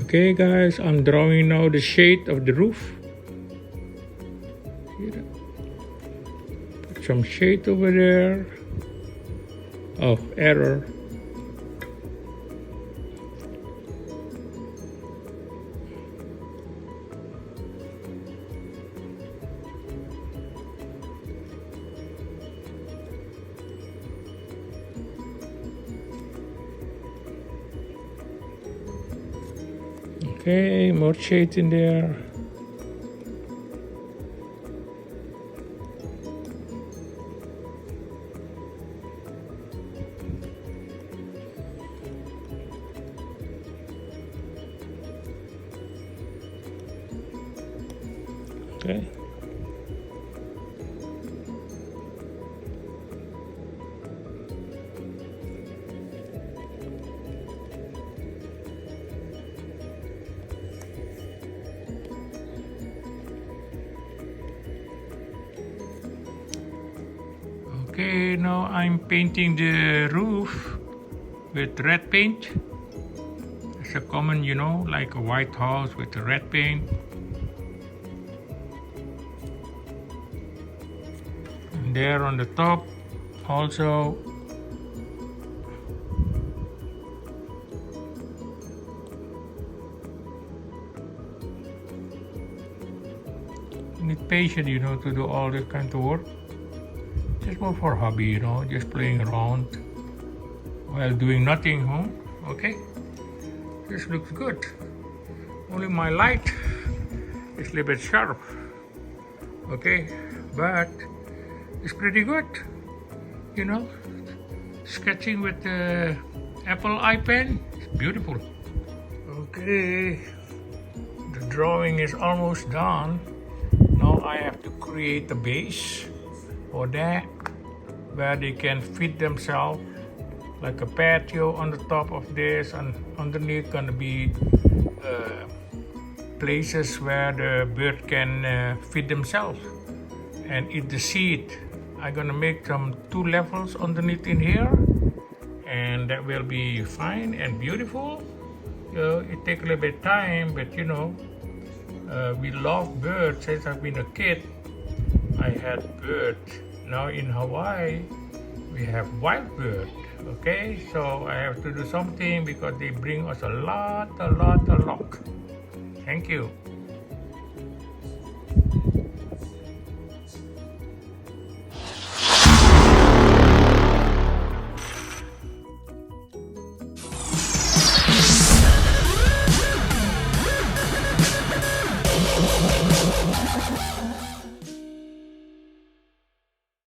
Okay guys, I'm drawing now the shade of the roof. Here. Put some shade over there. Oh, error. Okay, more shade in there. Okay. Okay, now I'm painting the roof with red paint. It's a common, you know, like a white house with a red paint. And there on the top also. You need patience, you know, to do all this kind of work. Just more for hobby, you know, just playing around while doing nothing, huh? Okay, this looks good. Only my light is a little bit sharp. Okay, but it's pretty good, you know. Sketching with the Apple iPen, it's beautiful. Okay, the drawing is almost done. Now I have to create a base for that, where they can feed themselves, like a patio on the top of this, and underneath gonna be places where the bird can feed themselves and eat the seed. I'm gonna make some 2 levels underneath in here, and that will be fine and beautiful. It takes a little bit time, but you know, we love birds. Since I've been a kid, I had birds. Now in Hawaii, we have wild birds. Okay, so I have to do something because they bring us a lot of luck. Thank you.